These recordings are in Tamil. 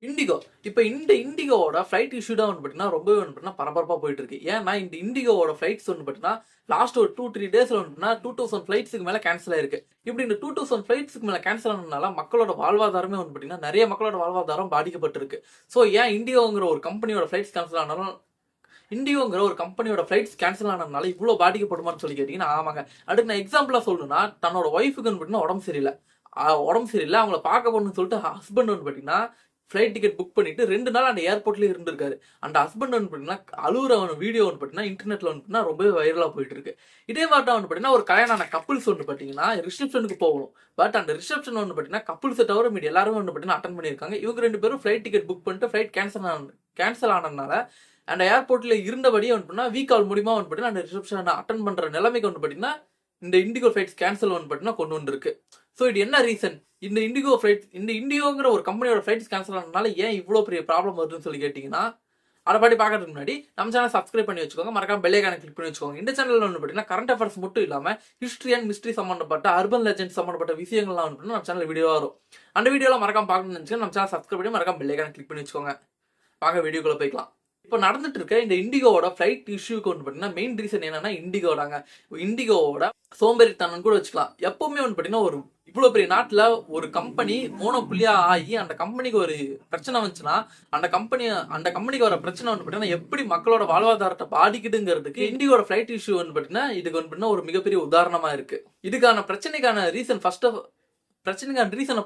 இண்டிகோ. இப்ப இந்த இண்டிகோவோட ஃப்ளைட் இஷ்யூ தான் வந்து பார்த்தீங்கன்னா, ரொம்பவே வந்து பார்த்தீங்கன்னா பரபரப்பா போயிட்டு இருக்கு. ஏன்னா, இந்த இண்டிகோவோட ஃப்ளைட்ஸ் வந்து பார்த்தீங்கன்னா, லாஸ்ட் ஒரு 2, 3 டேஸ்ல வந்து பார்த்தீங்கன்னா 2000 ஃப்ளைட்ஸ்க்கு மேல கேன்சல் ஆயிருக்கு. இப்படி இந்த 2000 ஃப்ளைட்ஸ்க்கு மேல கேன்சல் ஆனதுனால மக்களோட வாழ்வாதாரமே வந்து பார்த்தீங்கன்னா, நெறைய மக்களோட வாழ்வாதாரம் பாதிக்கப்பட்டிருக்கு. ஸோ ஏன் இண்டிகோங்கிற ஒரு கம்பெனியோட ஃப்ளைட்ஸ் கேன்சல் ஆனாலும் இண்டிகோங்கிற ஒரு கம்பெனியோட ஃப்ளைட்ஸ் கேன்சல் ஆனதுனால இவ்ளோ பாதிக்கப்படுமான்னு சொல்லி கேட்டீங்கன்னா, ஆமாங்க. அதுக்கு நான் எக்ஸாம்பிளா சொல்லணும்னா, தன்னோட ஒய்ஃப்க்கு வந்து பார்த்தீங்கன்னா உடம்பு சரியில்ல. உடம்பு சரியில்ல. அவங்கள பார்க்க போகணும்னு சொல்லிட்டு ஹஸ்பண்ட் வந்து பார்த்தீங்கன்னா, ஃப்ளைட் டிக்கெட் புக் பண்ணிட்டு 2 நாள் அந்த ஏர்போர்ட்லயே இருந்திருக்காரு. அந்த ஹஸ்பண்ட் வந்து பார்த்தீங்கன்னா, அழுவுற வீடியோ வந்து பார்த்தீங்கன்னா, இன்டர்நெட்ல வந்து பார்த்தீங்கன்னா ரொம்பவே வைரலா போயிட்டு இருக்கு. இதே மாதிரி தான் வந்து பார்த்தீங்கன்னா, ஒரு கல்யாணம் ஆன கப்பிள்ஸ் வந்து பார்த்தீங்கன்னா, ரிசப்ஷனுக்கு போகணும். பட் அந்த ரிசப்ஷன் வந்து பார்த்தீங்கன்னா, கப்பிள்ஸ தவிர மீதி எல்லாருமே வந்து பார்த்தீங்கன்னா அட்டெண்ட் பண்ணியிருக்காங்க. இவங்க 2 பேரும் ஃப்ளைட் டிக்கெட் புக் பண்ணிட்டு ஃப்ளைட் கேன்சல் ஆனதுனால அந்த ஏர்போர்ட்ல இருந்தபடியே வந்து பார்த்தீங்கன்னா, கால் மூலியமா வந்து பார்த்தீங்கன்னா, அந்த ரிசப்ஷன அட்டெண்ட் பண்ற நிலைமைக்கு வந்து பார்த்தீங்கன்னா, இந்த இண்டிகோ ஃப்ளைட்ஸ் கேன்சல் வந்து பார்த்தீங்கன்னா கொண்டு வந்திருக்கு. ஸோ இது என்ன ரீசன்? இந்த இண்டிகோங்கிற ஒரு கம்பெனியோட ஃப்ளைட்ஸ் கேன்சல் ஆனதுனால ஏன் இவ்ளோ பெரிய ப்ராப்ளம் வருதுன்னு சொல்லி கேட்டீங்கன்னா, அத பத்தி பார்க்கறதுக்கு முன்னாடி நம்ம சேனல் சப்ஸ்கிரைப் பண்ணி வச்சுக்கோங்க. மறக்காம பெல் ஐகானை கிளிக் பண்ணி வச்சுக்கோங்க. இந்த சேனல்ல வந்து பார்த்தீங்கன்னா, கரண்ட் அஃபேர்ஸ் மட்டும் இல்லாம ஹிஸ்டரி அண்ட் மிஸ்ட்ரி சம்பந்தப்பட்ட அர்பன் லெஜெண்ட்ஸ் சம்பந்தப்பட்ட விஷயங்கள்லாம் வந்து நம்ம சேனல்ல வீடியோவா வரும். அந்த வீடியோலாம் மறக்காம பார்க்கணும்னு நினைச்சீங்கன்னா நம்ம சேனல் சப்ஸ்கிரைப் பண்ணி மறக்காம பெல் ஐகானை கிளிக் பண்ணி வச்சுக்கோங்க. வாங்க வீடியோக்குள்ள போய்க்கலாம். இப்போ நடந்துட்டு இருக்க இந்த இண்டிகோவோட ஃப்ளைட் இஷ்யூக்கு வந்து பார்த்தீங்கன்னா மெயின் ரீசன் என்னன்னா இண்டிகோடாங்க. இண்டிகோவோட சோம்பேறித்தனம் கூட வச்சுக்கலாம். எப்பவுமே வந்து பார்த்தீங்கன்னா ஒரு இவ்வளோ பெரிய நாட்டில் ஒரு கம்பெனி மோனோப்புலியா ஆகி அந்த கம்பெனிக்கு ஒரு பிரச்சனை வந்துச்சுன்னா அந்த கம்பெனிக்கு வர பிரச்சனை வந்து பார்த்தீங்கன்னா எப்படி மக்களோட வாழ்வாதாரத்தை பாதிக்குதுங்கிறதுக்கு இண்டிகோட ஃப்ளைட் இஷ்யூ வந்து பார்த்தீங்கன்னா இதுக்கு வந்து பார்த்தீங்கன்னா ஒரு மிகப்பெரிய உதாரணமா இருக்கு. இதுக்கான பிரச்சனைக்கான ரீசனை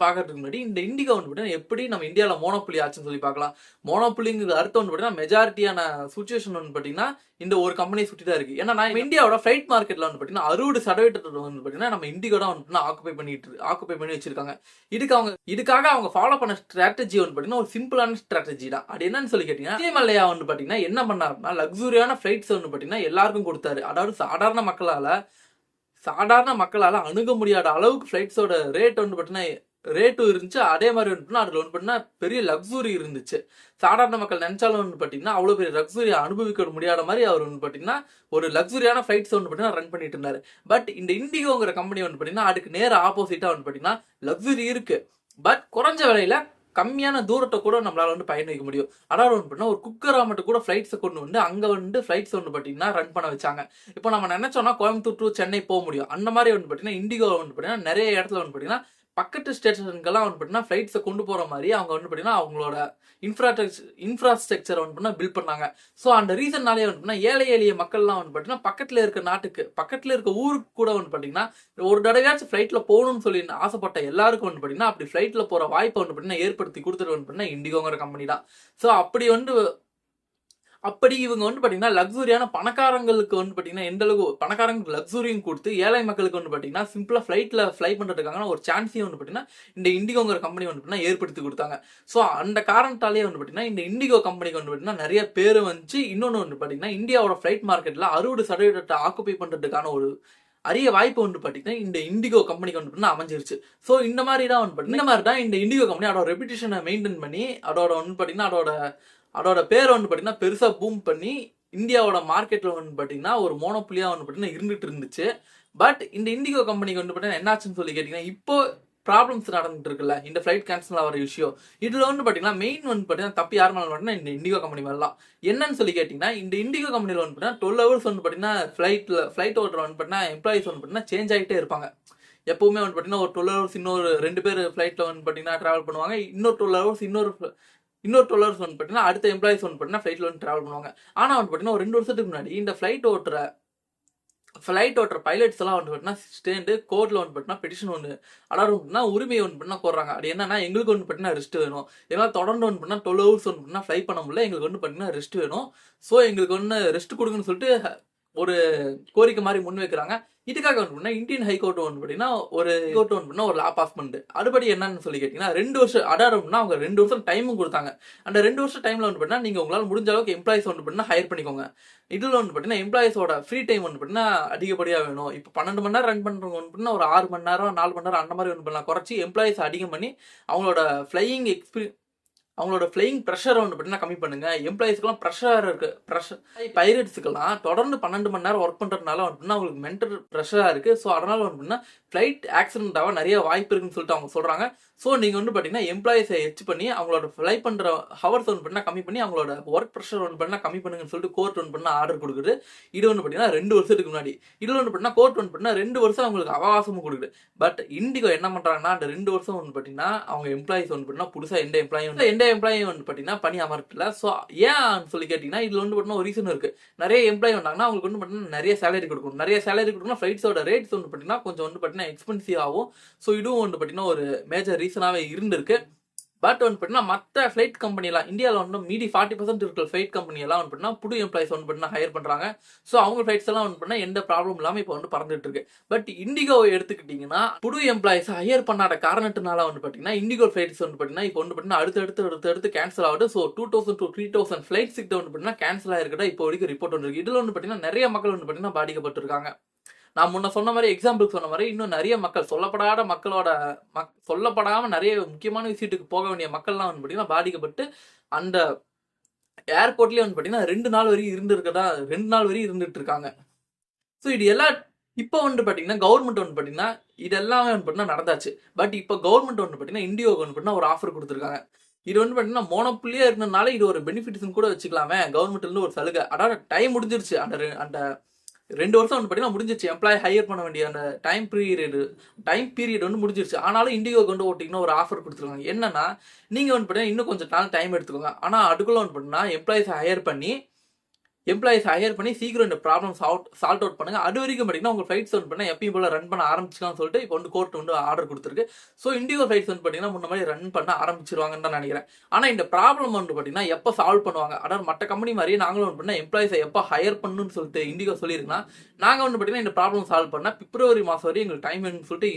பார்க்கறதுக்கு முன்னாடி இந்த இண்டிகோ வந்து எப்படி நம்ம இந்தியாவில் மோனோப்புலி ஆச்சுன்னு சொல்லி பார்க்கலாம். மோனோப்புலிங்கிற அர்த்தம் வந்து பார்த்தீங்கன்னா மெஜாரிட்டியான சுச்சுவேஷன் வந்து பார்த்தீங்கன்னா இந்த ஒரு கம்பெனியை சுற்றி தான் இருக்கு. ஏன்னா நம்ம இந்தியாவோட ஃப்ளைட் மார்க்கெட்ல வந்து பார்த்தீங்கன்னா 60% வந்து பார்த்தீங்கன்னா நம்ம இண்டிகோ தான் வந்து ஆக்குபை பண்ணி வச்சிருக்காங்க. இதுக்காக அவங்க ஃபாலோ பண்ண ஸ்ட்ராட்டஜி வந்து பார்த்தீங்கன்னா ஒரு சிம்பிளான ஸ்ட்ராட்டஜி தான். அது என்னன்னு சொல்லி கேட்டீங்கன்னா மல்லையா வந்து பார்த்தீங்கன்னா என்ன பண்ணாருன்னா லக்ஸூரியான ஃப்ளைட்ஸ் வந்து பார்த்தீங்கன்னா எல்லாருக்கும் கொடுத்தாரு. அதாவது சாதாரண மக்களால் அணுக முடியாத அளவுக்கு ஃப்ளைட்ஸோட ரேட் வந்து பார்த்தீங்கன்னா ரேட்டும் இருந்துச்சு. அதே மாதிரி வந்து அதில் வந்து பார்த்தீங்கன்னா பெரிய லக்ஸுரி இருந்துச்சு. சாதாரண மக்கள் நினைச்சாலும் வந்து பார்த்தீங்கன்னா அவ்வளோ பெரிய லக்ஸுரி அனுபவிக்க முடியாத மாதிரி அவர் வந்து பார்த்தீங்கன்னா ஒரு லக்ஸுரியான ஃப்ளைட்ஸ் வந்து பார்த்தீங்கன்னா ரன் பண்ணிட்டு இருந்தாரு. பட் இந்த இண்டிகோங்கிற கம்பெனி வந்து பார்த்தீங்கன்னா அதுக்கு நேர ஆப்போசிட்டா வந்து பார்த்தீங்கன்னா லக்ஸுரி இருக்கு. பட் குறைஞ்ச விலையில கம்மியான தூரத்தை கூட நம்மளால வந்து பயன் வைக்க முடியும். அதாவது வந்து பார்த்தீங்கன்னா ஒரு குக்கரா மட்டும் கூட ஃப்ளைட்ஸை கொண்டு வந்து அங்கே வந்து ஃப்ளைட்ஸ் வந்து பார்த்தீங்கன்னா ரன் பண்ண வச்சாங்க. இப்போ நம்ம நினைச்சோம்னா கோயம்புத்தூர் டு சென்னை போக முடியும். அந்த மாதிரி வந்து பார்த்தீங்கன்னா இண்டிகோ வந்து பார்த்தீங்கன்னா நிறைய இடத்துல வந்து பார்த்தீங்கன்னா பக்கத்து ஸ்டேஷனுக்கெல்லாம் வந்து பார்த்தீங்கன்னா ஃப்ளைட்ஸை கொண்டு போகிற மாதிரி அவங்க வந்து பார்த்தீங்கன்னா அவங்களோட இன்ஃப்ராஸ்ட்ரக்சர் வந்து பார்த்தீங்கன்னா பில்ட் பண்ணாங்க. ஸோ அந்த ரீசன்னாலே வந்து பார்த்தீங்கன்னா ஏழை எளிய மக்கள்லாம் வந்து பார்த்தீங்கன்னா பக்கத்தில் இருக்க ஊருக்கு கூட வந்து பார்த்தீங்கன்னா ஒரு தடவையாச்சும் ஃப்ளைட்டில் போகணும்னு சொல்லி ஆசைப்பட்ட எல்லாருக்கும் வந்து பார்த்தீங்கன்னா அப்படி ஃப்ளைட்டில் போகிற வாய்ப்பை வந்து பார்த்தீங்கன்னா ஏற்படுத்தி கொடுத்துட்டு வந்து பார்த்தீங்கன்னா இண்டிகோங்கிற கம்பெனி தான். ஸோ அப்படி இவங்க வந்து பார்த்தீங்கன்னா லக்ஸுரியான பணக்காரங்களுக்கு வந்து பார்த்தீங்கன்னா எந்த அளவுக்கு பணக்காரங்களுக்கு லக்ஸுரியும் கொடுத்து ஏழை மக்களுக்கு வந்து பார்த்தீங்கன்னா சிம்பிளாக ஃப்ளைட்டில் ஃப்ளை பண்ணுறதுக்கான ஒரு சான்ஸையும் வந்து பார்த்தீங்கன்னா இந்த இண்டிகோங்கிற கம்பெனி வந்து பார்த்தீங்கன்னா ஏற்படுத்தி கொடுத்தாங்க. ஸோ அந்த காரணத்தாலே வந்து பார்த்தீங்கன்னா இந்த இண்டிகோ கம்பெனிக்கு வந்து பார்த்தீங்கன்னா நிறைய பேர் வந்துச்சு. இன்னொன்று வந்து பார்த்தீங்கன்னா இந்தியாவோட ஃப்ளைட் மார்க்கெட்டில் 60% ஆக்குபை பண்ணுறதுக்கான ஒரு அரிய வாய்ப்பு வந்து பார்த்தீங்கன்னா இந்த இண்டிகோ கம்பெனிக்கு வந்து அமைஞ்சிருச்சு. ஸோ இந்த மாதிரி தான் இந்த இண்டிகோ கம்பெனி அதோட ரெப்யூட்டேஷனை மெயின்டைன் பண்ணி அதோட வந்து பார்த்தீங்கன்னா அதோட பேரை வந்து பார்த்தீங்கன்னா பெருசாக பூம் பண்ணி இந்தியாவோட மார்க்கெட்டில் வந்து பார்த்தீங்கன்னா ஒரு மோனோப்புலியாக வந்து பார்த்தீங்கன்னா இருந்துட்டு இருந்துச்சு. பட் இந்த இண்டிகோ கம்பெனிக்கு வந்து பார்த்தீங்கன்னா என்னாச்சுன்னு சொல்லி கேட்டிங்கன்னா இப்போ ப்ராப்ளம்ஸ் நடந்துட்டு இருக்குல்ல இந்த ஃப்ளைட் கேன்சல் ஆகிற விஷயம் இதில் வந்து பார்த்தீங்கன்னா மெயின் வந்து பார்த்தீங்கன்னா தப்பு யார் மேலே பார்த்தீங்கன்னா இந்த இண்டிகோ கம்பெனி மேலாம். என்னன்னு சொல்லி கேட்டிங்கன்னா இந்த இண்டிகோ கம்பெனியில் வந்து பார்த்தீங்கன்னா 12 hours வந்து பார்த்தீங்கன்னா ஃப்ளைட் ஓட்டுற வந்து பார்த்தீங்கன்னா எம்ப்ளாயிஸ் வந்து பார்த்தீங்கன்னா சேஞ்ச் ஆகிட்டே இருப்பாங்க. எப்பவுமே வந்து பார்த்தீங்கன்னா ஒரு 12 hours இன்னொரு 2 பேர் ஃப்ளைட்டில் வந்து பார்த்தீங்கன்னா ட்ராவல் பண்ணுவாங்க. இன்னொரு 12 hours இன்னொரு 12 hours வந்து பார்த்தீங்கன்னா அடுத்த எம்ப்ளாயிஸ் வந்து பார்த்தீங்கன்னா ஃப்ளைட்டில் வந்து ட்ராவல் பண்ணுவாங்க. ஆனால் வந்து பார்த்தீங்கன்னா ஒரு 2 வருஷத்துக்கு முன்னாடி இந்த ஃப்ளைட் ஓட்டுற பைலட்ஸ் எல்லாம் வந்து பார்த்தீங்கன்னா ஸ்டேண்டு கோர்ட்டில் வந்து பார்த்தீங்கன்னா பெட்டிஷன் ஒன்று அதாவது உரிமையை வந்து பார்த்தீங்கன்னா கோர்றாங்க. அது என்னன்னா எங்களுக்கு வந்து பார்த்தீங்கன்னா ரெஸ்ட் வேணும். எங்களால் தொடர்ந்து வந்து பார்த்தீங்கன்னா 12 hours வந்து பார்த்தீங்கன்னா ஃப்ளை பண்ண முடியல. எங்களுக்கு வந்து பார்த்தீங்கன்னா ரெஸ்ட் வேணும். ஸோ எங்களுக்கு வந்து ரெஸ்ட் கொடுங்கன்னு சொல்லிட்டு ஒரு கோரிக்கை மாதிரி முன் வைக்கிறாங்க. இதுக்காக வந்து இந்தியன் ஹைகோர்ட் வந்து பார்த்தீங்கன்னா ஒரு லா பாஸ் பண்ணுது. அதுபடி என்னன்னு சொல்லி கேட்டீங்கன்னா 2 வருஷம் அடாரம்னா அவங்க 2 வருஷம் டைமும் கொடுத்தாங்க. அந்த 2 வருஷம் டைம்ல வந்து பார்த்தீங்கன்னா நீங்க உங்களால் முடிஞ்ச அளவுக்கு எம்ப்ளாயிஸ் வந்து பார்த்தீங்கன்னா ஹையர் பண்ணிக்கோங்க. இதுல வந்து பார்த்தீங்கன்னா எம்ப்ளாயிஸோட ஃப்ரீ டைம் வந்து பார்த்தீங்கன்னா அதிகப்படியாக வேணும். இப்போ 12 மணி நேரம் ரன் பண்றவங்க வந்து பார்த்தீங்கன்னா ஒரு 6 மணி நேரம் 4 மணி நேரம் அந்த மாதிரி வந்து பண்ணலாம் குறைச்சி எம்ப்ளாயிஸ் அதிகம் பண்ணி அவங்களோட அவங்களோட ஃப்ளையிங் ப்ரெஷரை வந்து பார்த்தீங்கன்னா கம்மி பண்ணுங்க. எம்ப்ளாயிஸ்க்குலாம் ப்ரெஷர் இருக்கு. பைரட்ஸுக்கெல்லாம் தொடர்ந்து 12 மணி நேரம் ஒர்க் பண்ணுறதுனால வந்து பார்த்தீங்கன்னா அவங்களுக்கு மென்டல் ப்ரெஷராக இருக்குது. ஸோ அதனால் வந்து பார்த்தீங்கன்னா ஃப்ளைட் ஆக்சிடென்ட் ஆக நிறைய வாய்ப்பு இருக்குன்னு சொல்லிட்டு அவங்க சொல்கிறாங்க. ஸோ நீங்கள் வந்து பார்த்தீங்கன்னா எம்ப்ளாயிஸை எச் பண்ணி அவங்களோட ஃப்ளை பண்ணுற ஹவர்ஸ் வந்து பார்த்தீங்கன்னா கம்மி பண்ணி அவங்களோட ஒர்க் ப்ரெஷர் வந்து பார்த்தீங்கன்னா கம்மி பண்ணுங்கன்னு சொல்லிட்டு கோர்ட் வந்து பார்த்தீங்கன்னா ஆர்டர் கொடுக்குது. இது வந்து பார்த்தீங்கன்னா 2 வருஷத்துக்கு முன்னாடி. இதில் வந்து பார்த்தீங்கன்னா கோர்ட் வந்து பார்த்தீங்கன்னா 2 வருஷம் அவங்களுக்கு அவகாசமும் கொடுக்குது. பட் இண்டிகோ என்ன பண்ணுறாங்கன்னா அந்த 2 வருஷம் வந்து பார்த்தீங்கன்னா அவங்க எம்ப்ளாயிஸ் வந்து பார்த்தீங்கன்னா புதுசாக எந்த எம்ப்ளாயும் வந்து பார்த்தீங்கன்னா பணி அமர்த்தல. ஸோ ஏன் சொல்லி கேட்டிங்கன்னா இதில் வந்து பார்த்தீங்கன்னா ஒரு ரீசன் இருக்குது. நிறைய எம்ப்ளாயி வந்தாங்கன்னா அவங்களுக்கு வந்து பார்த்தீங்கன்னா நிறைய சேலரி கொடுக்கணும். நிறைய சேலரி கொடுக்கணும். ஃப்ளைட்ஸோட ரேட்ஸ் வந்து பார்த்தீங்கன்னா கொஞ்சம் வந்து பார்த்தீங்கன்னா எக்ஸ்பென்சிவ் ஆகும். ஸோ இதுவும் வந்து பார்த்தீங்கன்னா ஒரு மேஜர் ரீசனாகவே இருந்திருக்கு. பட் வந்து பார்த்தீங்கன்னா மற்ற ஃப்ளைட் கம்பெனிலாம் இந்தியாவில் வந்து மீதி 40% இருக்கிற ஃப்ளைட் கம்பெனி எல்லாம் வந்து பார்த்தீங்கன்னா புது எம்ப்ளாயிஸ் வந்து பார்த்தீங்கன்னா ஹையர் பண்ணுறாங்க. ஸோ அவங்க ஃப்ளைட்ஸ் எல்லாம் வந்து பார்த்தீங்கன்னா எந்த ப்ராப்ளம் இல்லாமல் இப்போ வந்து பறந்துட்டு இருக்கு. பட் இண்டிகோவை எடுத்துக்கிட்டிங்கன்னா புது எம்ப்ளாயிஸ் ஹையர் பண்ணாத காரணத்தினால வந்து பார்த்தீங்கன்னா இண்டிகோ ஃப்ளைட்ஸ் வந்து பார்த்தீங்கன்னா இப்போ வந்து பார்த்தீங்கன்னா அடுத்தடுத்து கேன்சல் ஆகுது. ஸோ 2000 to 3000 ஃப்ளைட்ஸ் கிட்ட வந்து பார்த்தீங்கன்னா கேன்சல் ஆகிருக்கா இப்போ வரைக்கும் ரிப்போர்ட் வந்துருக்கு. இதில் வந்து பார்த்தீங்கன்னா நிறைய மக்கள் வந்து பார்த்தீங்கன்னா பாதிக்கப்பட்டிருக்காங்க. நான் முன்ன சொன்ன மாதிரி எக்ஸாம்பிள் சொன்ன மாதிரி இன்னும் நிறைய மக்கள் சொல்லப்படாம நிறைய முக்கியமான விஷயத்துக்கு போக வேண்டிய மக்கள்லாம் வந்து பார்த்தீங்கன்னா பாதிக்கப்பட்டு அந்த ஏர்போர்ட்லேயே வந்து பார்த்தீங்கன்னா 2 நாள் வரையும் இருந்துட்டு இருக்காங்க. ஸோ இது எல்லாம் இப்போ வந்து பார்த்தீங்கன்னா கவர்மெண்ட் வந்து பார்த்தீங்கன்னா இது எல்லாமே வந்து பார்த்தீங்கன்னா நடந்தாச்சு. பட் இப்போ கவர்மெண்ட் வந்து பார்த்தீங்கன்னா இண்டியோக்கு வந்து பார்த்தீங்கன்னா ஒரு ஆஃபர் கொடுத்துருக்காங்க. இது வந்து பார்த்தீங்கன்னா மோனோப்புலியே இருந்ததுனால இது ஒரு பெனிஃபிட்ஸ்னு கூட வச்சுக்கலாமே. கவர்மெண்ட்லேருந்து ஒரு சலுகை. அதாவது டைம் முடிஞ்சிருச்சு. அந்த 2 வருஷம் வந்து பார்த்தீங்கன்னா முடிஞ்சிருச்சு. எம்ப்ளாயி ஹையர் பண்ண வேண்டிய அந்த டைம் பீரியட் வந்து முடிஞ்சிருச்சு. ஆனாலும் இண்டிகோக்கு வந்து ஓட்டிங்கன்னா ஒரு ஆஃபர் கொடுத்துருக்காங்க. என்னன்னா நீங்கள் வந்து பார்த்தீங்கன்னா இன்னும் கொஞ்சம் நாள் டைம் எடுத்துக்கோங்க. ஆனால் அதுக்குள்ள வந்து பார்த்தீங்கன்னா எம்ப்ளாயிஸை ஹையர் பண்ணி சீக்கிரம் இந்த ப்ராப்ளம் சால்ட் அவுட் பண்ணுங்க. அது வரைக்கும் பார்த்தீங்கன்னா உங்கள் ஃப்ளைட்ஸ் வந்து பார்த்தீங்கன்னா எப்பயும் போல ரன் பண்ண ஆரம்பிச்சுக்கலாம்னு சொல்லிட்டு இப்போ வந்து கோர்ட் வந்து ஆர்டர் கொடுத்துருக்கு. ஸோ இண்டிகோ ஃப்ளைட்ஸ் வந்து பார்த்தீங்கன்னா முன்ன மாதிரி ரன் பண்ண ஆரம்பிச்சிருவாங்கன்னு தான் நினைக்கிறேன். ஆனால் இந்த ப்ராப்ளம் வந்து பார்த்தீங்கன்னா எப்போ சால்வ் பண்ணுவாங்க? அதாவது மற்ற கம்பெனி மாதிரியே நாங்களும் வந்து பார்த்தீங்கன்னா எம்ப்ளாயிஸை எப்போ ஹையர் பண்ணணும்னு சொல்லிட்டு இண்டிகோ சொல்லியிருக்குன்னா நாங்கள் வந்து பார்த்தீங்கன்னா இந்த ப்ராப்ளம் சால்வ் பண்ணால் பிப்ரவரி மாதம் வரையும் எங்களுக்கு டைம் வேணும்னு சொல்லிட்டு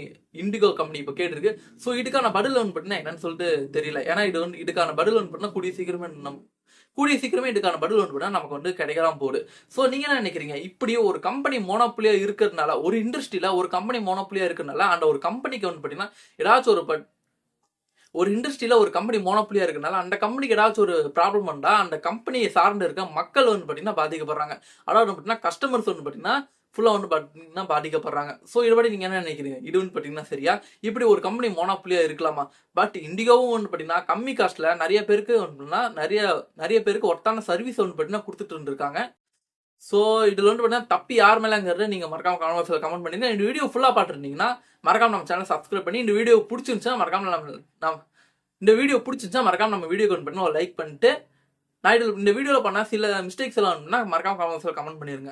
இண்டிகோ கம்பெனி இப்போ கேட்டிருக்கு. ஸோ இதுக்கான பதில் வந்து பார்த்தீங்கன்னா என்னன்னு சொல்லிட்டு தெரியல. ஏன்னா இதுக்கான பதில் வந்து பார்த்தீங்கன்னா கூடிய சீக்கிரமே இதுக்கான பதில் வந்து நமக்கு வந்து கிடைக்கலாம் போகுது. ஸோ நீங்க என்ன நினைக்கிறீங்க? இப்படி ஒரு கம்பெனி மோனோப்புலியா இருக்கிறதுனால ஒரு இண்டஸ்ட்ரியில ஒரு கம்பெனி மோனோப்புலியா இருக்கிறதுனால அந்த ஒரு கம்பெனிக்கு வந்து பார்த்தீங்கன்னா ஏதாச்சும் ஒரு இண்டஸ்ட்ரியில ஒரு கம்பெனி மோனோப்புலியா இருக்கனால அந்த கம்பெனிக்கு ஏதாச்சும் ஒரு ப்ராப்ளம் வந்தா அந்த கம்பெனியை சார்ந்து இருக்க மக்கள் வந்து பார்த்தீங்கன்னா பாதிக்கப்படுறாங்க. அதாவது பார்த்தீங்கன்னா கஸ்டமர்ஸ் வந்து பார்த்தீங்கன்னா ஃபுல்லாக வந்து பார்த்தீங்கன்னா பாதிக்கப்படுறாங்க. ஸோ இதுபடி நீங்கள் என்ன நினைக்கிறீங்க? இது வந்து பார்த்தீங்கன்னா சரியா? இப்படி ஒரு கம்பெனி மோனோப்புலியா இருக்கலாமா? பட் இண்டிகோவும் வந்து பார்த்தீங்கன்னா கம்மி காஸ்ட்ல நிறைய பேருக்கு ஒர்த்தான சர்வீஸ் வந்து பார்த்தீங்கன்னா கொடுத்துட்டு இருந்திருக்காங்க. ஸோ இதில் வந்து பார்த்தீங்கன்னா தப்பி யார் மேலேங்கிறத நீங்கள் மறக்காம கமெண்ட் பண்ணுங்க. இந்த வீடியோ ஃபுல்லாக பார்த்துருந்தீங்கன்னா மறக்காம நம்ம சேனல் சப்ஸ்கிரைப் பண்ணி இந்த வீடியோ பிடிச்சிருந்துச்சா மறக்காம நம்ம வீடியோக்கு வந்து பார்த்தீங்கன்னா லைக் பண்ணிட்டு நான் இந்த வீடியோவில் பண்ண சில மிஸ்டேக்ஸ் எல்லாம் மறக்காம கமெண்ட் பண்ணிருங்க.